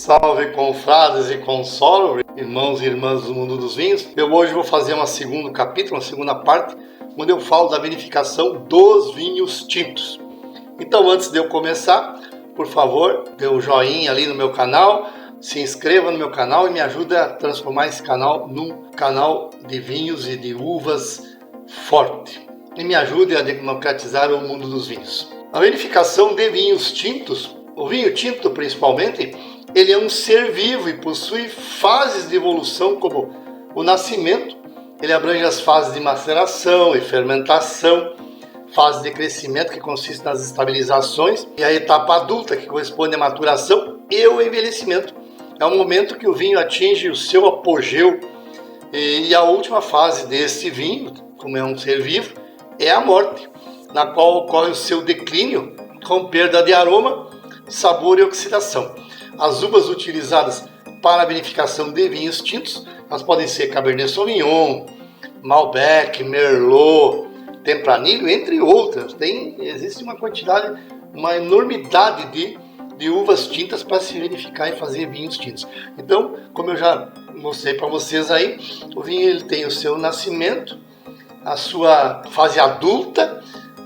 Salve confrades e consolo, irmãos e irmãs do mundo dos vinhos. Eu hoje vou fazer um segundo capítulo, uma segunda parte, onde eu falo da vinificação dos vinhos tintos. Então, antes de eu começar, por favor, dê um joinha ali no meu canal, se inscreva no meu canal e me ajude a transformar esse canal num canal de vinhos e de uvas forte. E me ajude a democratizar o mundo dos vinhos. A vinificação de vinhos tintos, o vinho tinto principalmente, ele é um ser vivo e possui fases de evolução como o nascimento. Ele abrange as fases de maceração e fermentação, fase de crescimento, que consiste nas estabilizações, e a etapa adulta, que corresponde à maturação e o envelhecimento. É o momento que o vinho atinge o seu apogeu, e a última fase desse vinho, como é um ser vivo, é a morte, na qual ocorre o seu declínio com perda de aroma, sabor e oxidação. As uvas utilizadas para a vinificação de vinhos tintos, elas podem ser Cabernet Sauvignon, Malbec, Merlot, Tempranillo, entre outras. Existe uma quantidade, uma enormidade de uvas tintas para se vinificar e fazer vinhos tintos. Então, como eu já mostrei para vocês aí, o vinho ele tem o seu nascimento, a sua fase adulta,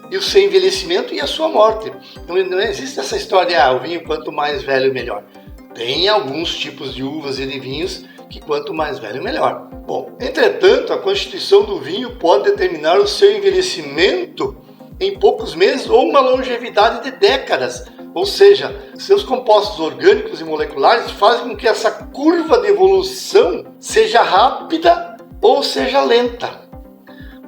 e o seu envelhecimento e a sua morte. Então não existe essa história de o vinho quanto mais velho melhor. Tem alguns tipos de uvas e de vinhos que quanto mais velho melhor. Bom, entretanto, a constituição do vinho pode determinar o seu envelhecimento em poucos meses ou uma longevidade de décadas. Ou seja, seus compostos orgânicos e moleculares fazem com que essa curva de evolução seja rápida ou seja lenta.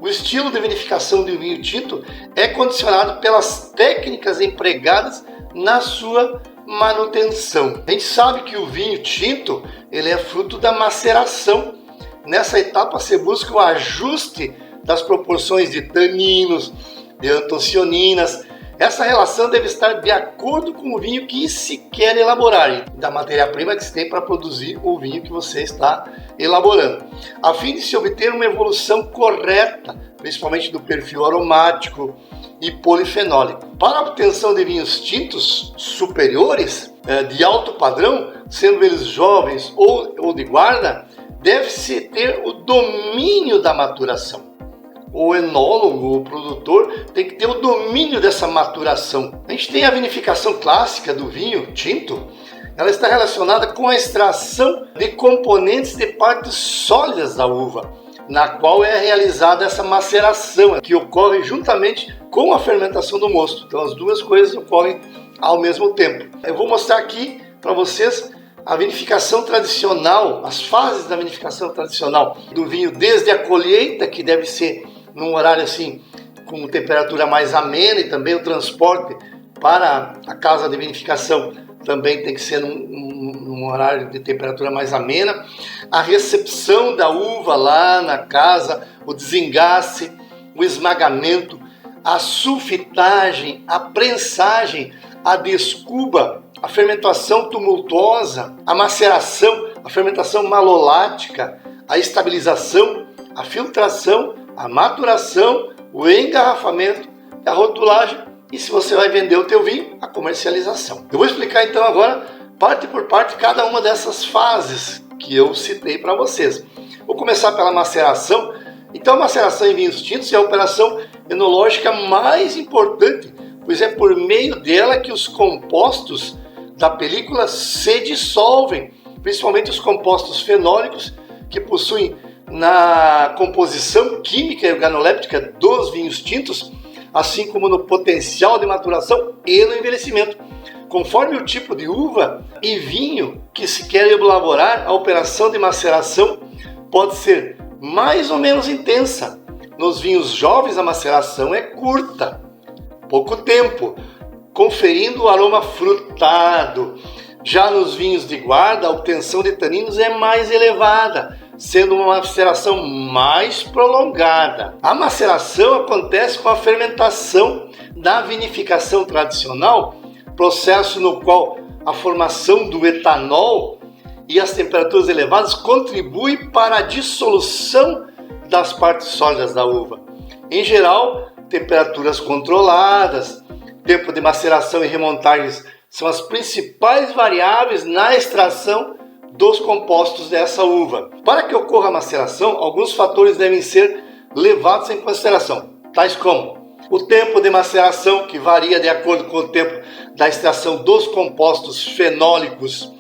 O estilo de vinificação de um vinho tinto é condicionado pelas técnicas empregadas na sua manutenção. A gente sabe que o vinho tinto ele é fruto da maceração. Nessa etapa se busca o ajuste das proporções de taninos, de antocianinas. Essa relação deve estar de acordo com o vinho que se quer elaborar e da matéria-prima que se tem para produzir o vinho que você está elaborando, a fim de se obter uma evolução correta, principalmente do perfil aromático e polifenólico. Para a obtenção de vinhos tintos superiores, de alto padrão, sendo eles jovens ou de guarda, deve-se ter o domínio da maturação. O enólogo, o produtor, tem que ter o domínio dessa maturação. A gente tem a vinificação clássica do vinho tinto. Ela está relacionada com a extração de componentes de partes sólidas da uva, na qual é realizada essa maceração, que ocorre juntamente com a fermentação do mosto. Então as duas coisas ocorrem ao mesmo tempo. Eu vou mostrar aqui para vocês a vinificação tradicional, as fases da vinificação tradicional do vinho, desde a colheita, que deve ser num horário assim, com temperatura mais amena, e também o transporte para a casa de vinificação também tem que ser num horário de temperatura mais amena. A recepção da uva lá na casa, o desengace, o esmagamento, a sulfitagem, a prensagem, a descuba, a fermentação tumultuosa, a maceração, a fermentação malolática, a estabilização, a filtração, a maturação, o engarrafamento, a rotulagem e, se você vai vender o teu vinho, a comercialização. Eu vou explicar então agora, parte por parte, cada uma dessas fases que eu citei para vocês. Vou começar pela maceração. Então a maceração em vinhos tintos é a operação enológica mais importante, pois é por meio dela que os compostos da película se dissolvem, principalmente os compostos fenólicos que possuem na composição química e organoléptica dos vinhos tintos, assim como no potencial de maturação e no envelhecimento. Conforme o tipo de uva e vinho que se quer elaborar, a operação de maceração pode ser mais ou menos intensa. Nos vinhos jovens a maceração é curta, pouco tempo, conferindo o aroma frutado. Já nos vinhos de guarda, a obtenção de taninos é mais elevada, sendo uma maceração mais prolongada. A maceração acontece com a fermentação da vinificação tradicional, processo no qual a formação do etanol e as temperaturas elevadas contribuem para a dissolução das partes sólidas da uva. Em geral, temperaturas controladas, tempo de maceração e remontagens são as principais variáveis na extração dos compostos dessa uva. Para que ocorra a maceração, alguns fatores devem ser levados em consideração, tais como o tempo de maceração, que varia de acordo com o tempo da extração dos compostos fenólicos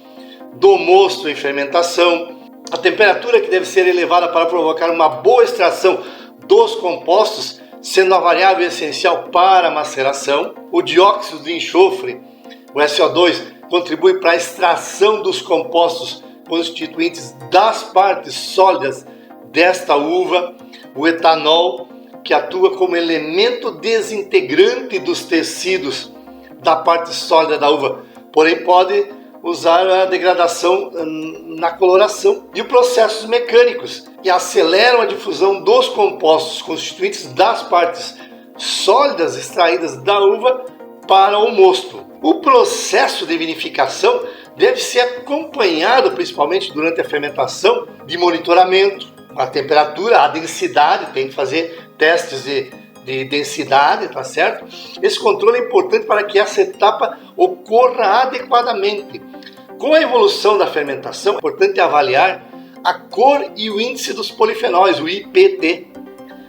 do mosto em fermentação, a temperatura, que deve ser elevada para provocar uma boa extração dos compostos, sendo a variável essencial para a maceração. O dióxido de enxofre, o SO2, contribui para a extração dos compostos constituintes das partes sólidas desta uva. O etanol, que atua como elemento desintegrante dos tecidos da parte sólida da uva, porém pode usar a degradação na coloração. E os processos mecânicos, que aceleram a difusão dos compostos constituintes das partes sólidas extraídas da uva para o mosto. O processo de vinificação deve ser acompanhado, principalmente durante a fermentação, de monitoramento, a temperatura, a densidade, tem que fazer testes de densidade, tá certo? Esse controle é importante para que essa etapa ocorra adequadamente. Com a evolução da fermentação, é importante avaliar a cor e o índice dos polifenóis, o IPT,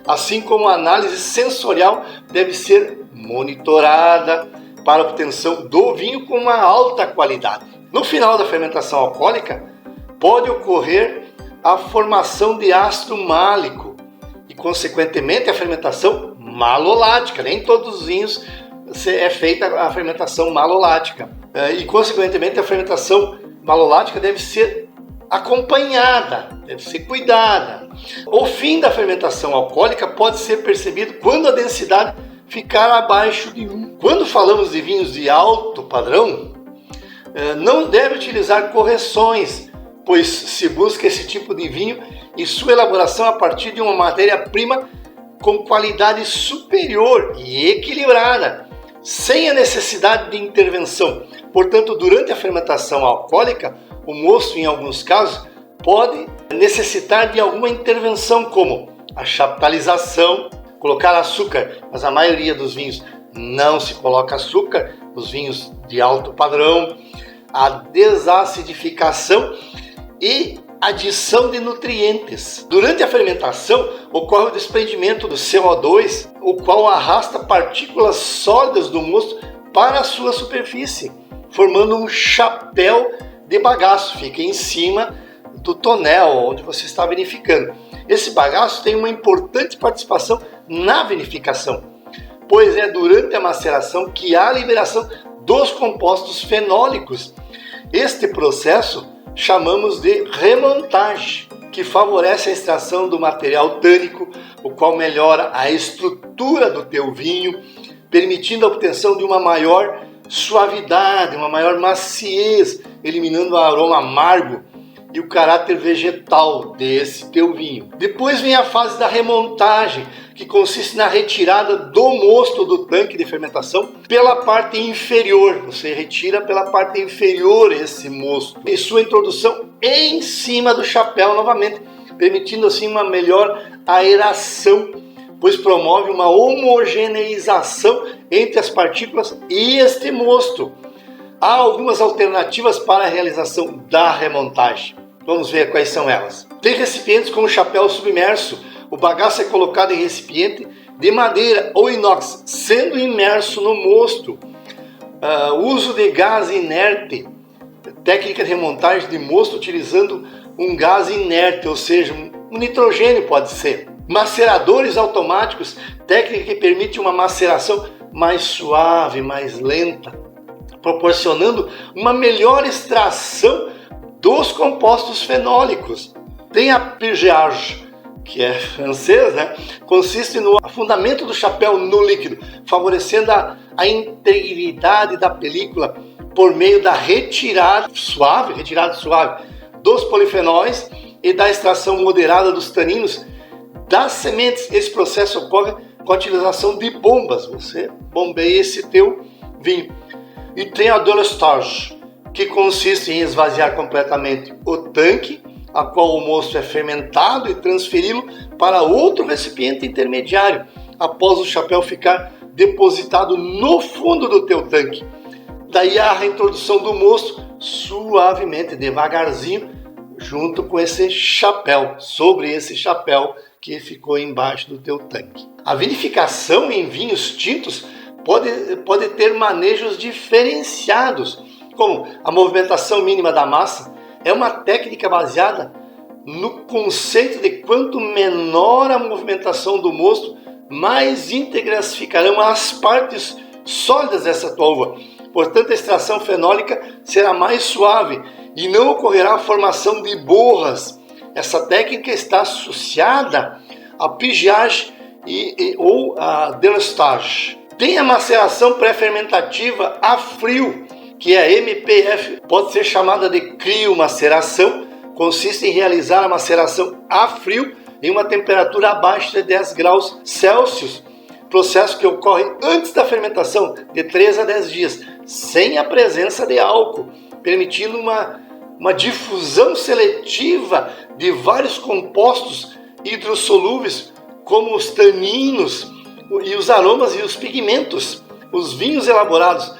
assim como a análise sensorial deve ser monitorada para a obtenção do vinho com uma alta qualidade. No final da fermentação alcoólica, pode ocorrer a formação de ácido málico e, consequentemente, a fermentação malolática. Nem todos os vinhos é feita a fermentação malolática. E, consequentemente, a fermentação malolática deve ser acompanhada, deve ser cuidada. O fim da fermentação alcoólica pode ser percebido quando a densidade ficar abaixo de 1. Quando falamos de vinhos de alto padrão, não deve utilizar correções, pois se busca esse tipo de vinho e sua elaboração a partir de uma matéria-prima com qualidade superior e equilibrada, sem a necessidade de intervenção. Portanto, durante a fermentação alcoólica, o mosto, em alguns casos, pode necessitar de alguma intervenção, como a chaptalização, colocar açúcar, mas a maioria dos vinhos não se coloca açúcar, os vinhos de alto padrão, a desacidificação e adição de nutrientes. Durante a fermentação, ocorre o desprendimento do CO2, o qual arrasta partículas sólidas do mosto para a sua superfície, formando um chapéu de bagaço, fica em cima do tonel onde você está vinificando. Esse bagaço tem uma importante participação na vinificação, pois é durante a maceração que há a liberação dos compostos fenólicos. Este processo chamamos de remontagem, que favorece a extração do material tânico, o qual melhora a estrutura do teu vinho, permitindo a obtenção de uma maior suavidade, uma maior maciez, eliminando o aroma amargo e o caráter vegetal desse teu vinho. Depois vem a fase da remontagem, que consiste na retirada do mosto do tanque de fermentação pela parte inferior. Você retira pela parte inferior esse mosto e sua introdução em cima do chapéu novamente, permitindo assim uma melhor aeração, pois promove uma homogeneização entre as partículas e este mosto. Há algumas alternativas para a realização da remontagem. Vamos ver quais são elas. Tem recipientes com chapéu submerso. O bagaço é colocado em recipiente de madeira ou inox, sendo imerso no mosto. Uso de gás inerte. Técnica de remontagem de mosto utilizando um gás inerte, ou seja, um nitrogênio pode ser. Maceradores automáticos. Técnica que permite uma maceração mais suave, mais lenta, proporcionando uma melhor extração dos compostos fenólicos. Tem a purgeage, que é francês, né? Consiste no afundamento do chapéu no líquido, favorecendo a integridade da película por meio da retirada suave dos polifenóis e da extração moderada dos taninos das sementes. Esse processo ocorre com a utilização de bombas. Você bombeia esse teu vinho. E tem a délestage, que consiste em esvaziar completamente o tanque, a qual o mosto é fermentado, e transferi-lo para outro recipiente intermediário, após o chapéu ficar depositado no fundo do teu tanque. Daí a reintrodução do mosto suavemente, devagarzinho, junto com esse chapéu, sobre esse chapéu que ficou embaixo do teu tanque. A vinificação em vinhos tintos pode ter manejos diferenciados, como a movimentação mínima da massa. É uma técnica baseada no conceito de quanto menor a movimentação do mosto, mais íntegras ficarão as partes sólidas dessa tua uva. Portanto, a extração fenólica será mais suave e não ocorrerá a formação de borras. Essa técnica está associada à pigeage ou à delestage. Tem a maceração pré-fermentativa a frio, que é a MPF, pode ser chamada de criomaceração. Consiste em realizar a maceração a frio em uma temperatura abaixo de 10 graus Celsius, processo que ocorre antes da fermentação, de 3 a 10 dias, sem a presença de álcool, permitindo uma difusão seletiva de vários compostos hidrossolúveis, como os taninos e os aromas e os pigmentos. Os vinhos elaborados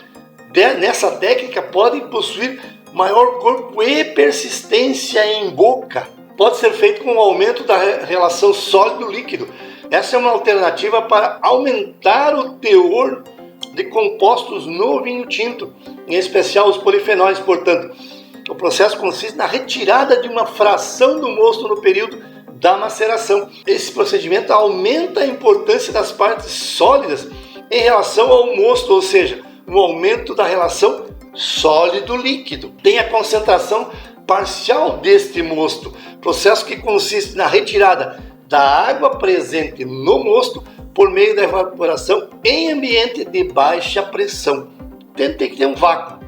nessa técnica podem possuir maior corpo e persistência em boca. Pode ser feito com o aumento da relação sólido-líquido. Essa é uma alternativa para aumentar o teor de compostos no vinho tinto, em especial os polifenóis. Portanto, o processo consiste na retirada de uma fração do mosto no período da maceração. Esse procedimento aumenta a importância das partes sólidas em relação ao mosto, ou seja, um aumento da relação sólido-líquido. Tem a concentração parcial deste mosto, processo que consiste na retirada da água presente no mosto por meio da evaporação em ambiente de baixa pressão. Tem que ter um vácuo.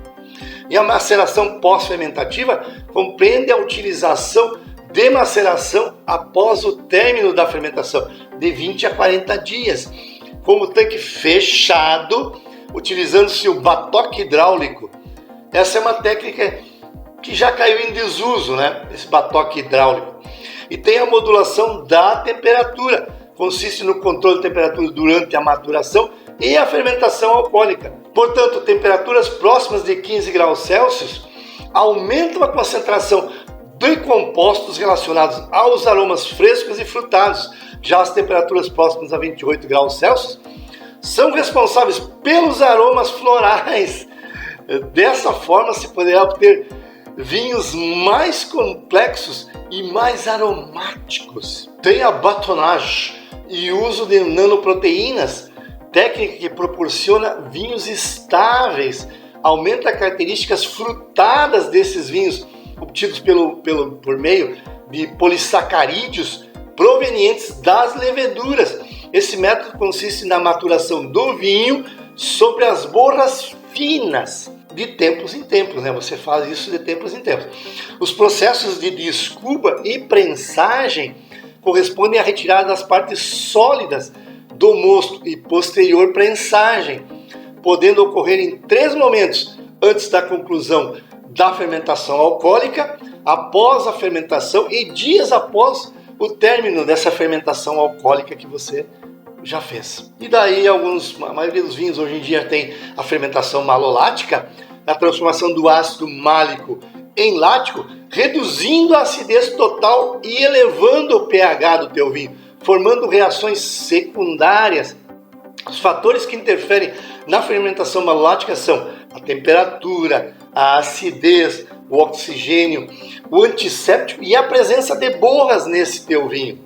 E a maceração pós-fermentativa compreende a utilização de maceração após o término da fermentação, de 20 a 40 dias, com o tanque fechado, utilizando-se o batoque hidráulico. Essa é uma técnica que já caiu em desuso, esse batoque hidráulico. E tem a modulação da temperatura, consiste no controle de temperatura durante a maturação e a fermentação alcoólica. Portanto, temperaturas próximas de 15 graus Celsius aumentam a concentração de compostos relacionados aos aromas frescos e frutados. Já as temperaturas próximas a 28 graus Celsius são responsáveis pelos aromas florais. Dessa forma, se poderá obter vinhos mais complexos e mais aromáticos. Tem a batonnage e uso de nanoproteínas, técnica que proporciona vinhos estáveis, aumenta as características frutadas desses vinhos, obtidos por meio de polissacarídeos provenientes das leveduras. Esse método consiste na maturação do vinho sobre as borras finas, de tempos em tempos, Você faz isso de tempos em tempos. Os processos de descuba e prensagem correspondem à retirada das partes sólidas do mosto e posterior prensagem, podendo ocorrer em 3 momentos: antes da conclusão da fermentação alcoólica, após a fermentação e dias após o término dessa fermentação alcoólica que você já fez. E daí a maioria dos vinhos hoje em dia tem a fermentação malolática, a transformação do ácido málico em lático, reduzindo a acidez total e elevando o pH do teu vinho, formando reações secundárias. Os fatores que interferem na fermentação malolática são a temperatura, a acidez, o oxigênio, o antisséptico e a presença de borras nesse teu vinho.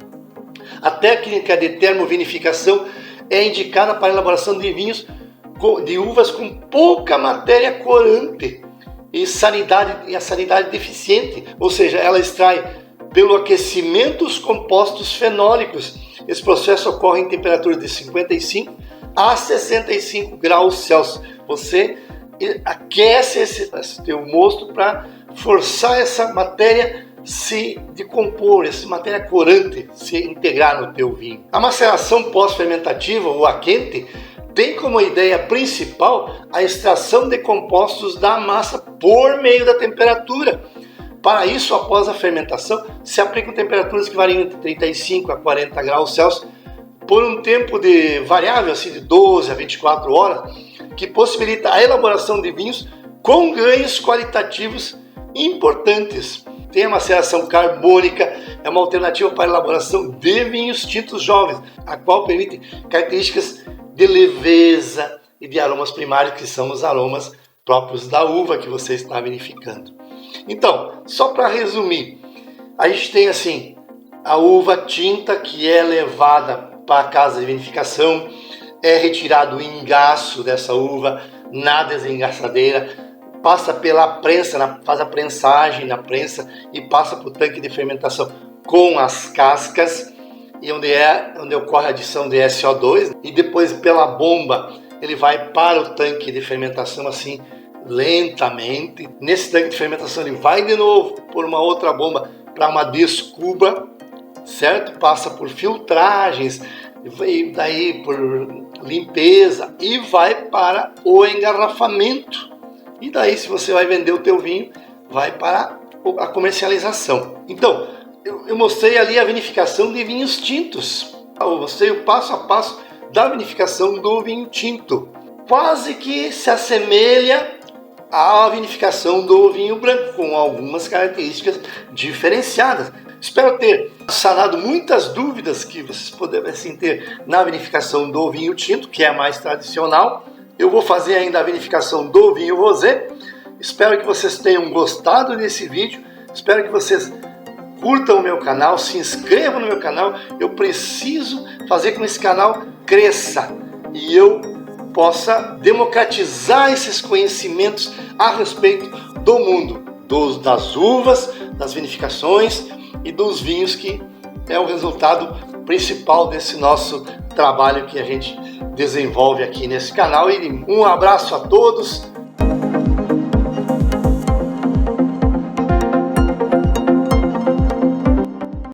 A técnica de termovinificação é indicada para a elaboração de vinhos de uvas com pouca matéria corante e a sanidade deficiente, ou seja, ela extrai pelo aquecimento os compostos fenólicos. Esse processo ocorre em temperaturas de 55 a 65 graus Celsius. Você aquece esse teu mosto para forçar essa matéria se decompor, essa matéria corante se integrar no teu vinho. A maceração pós-fermentativa ou a quente tem como ideia principal a extração de compostos da massa por meio da temperatura. Para isso, após a fermentação, se aplicam temperaturas que variam entre 35 a 40 graus Celsius por um tempo variável, assim, de 12 a 24 horas, que possibilita a elaboração de vinhos com ganhos qualitativos importantes. Tem a maceração carbônica, é uma alternativa para a elaboração de vinhos tintos jovens, a qual permite características de leveza e de aromas primários, que são os aromas próprios da uva que você está vinificando. Então, só para resumir, a gente tem assim a uva tinta que é levada para a casa de vinificação, é retirado o engaço dessa uva na desengaçadeira, passa pela prensa, faz a prensagem na prensa e passa para o tanque de fermentação com as cascas, e onde ocorre a adição de SO2, e depois pela bomba ele vai para o tanque de fermentação assim lentamente. Nesse tanque de fermentação ele vai de novo por uma outra bomba para uma descuba, certo? Passa por filtragens, e daí por limpeza e vai para o engarrafamento. E daí, se você vai vender o teu vinho, vai para a comercialização. Então, eu mostrei ali a vinificação de vinhos tintos. Eu mostrei o passo a passo da vinificação do vinho tinto. Quase que se assemelha à vinificação do vinho branco, com algumas características diferenciadas. Espero ter sanado muitas dúvidas que vocês pudessem ter na vinificação do vinho tinto, que é a mais tradicional. Eu vou fazer ainda a vinificação do vinho rosé. Espero que vocês tenham gostado desse vídeo. Espero que vocês curtam o meu canal, se inscrevam no meu canal. Eu preciso fazer com que esse canal cresça e eu possa democratizar esses conhecimentos a respeito do mundo, das uvas, das vinificações e dos vinhos, que é o resultado principal desse nosso trabalho que a gente desenvolve aqui nesse canal. E um abraço a todos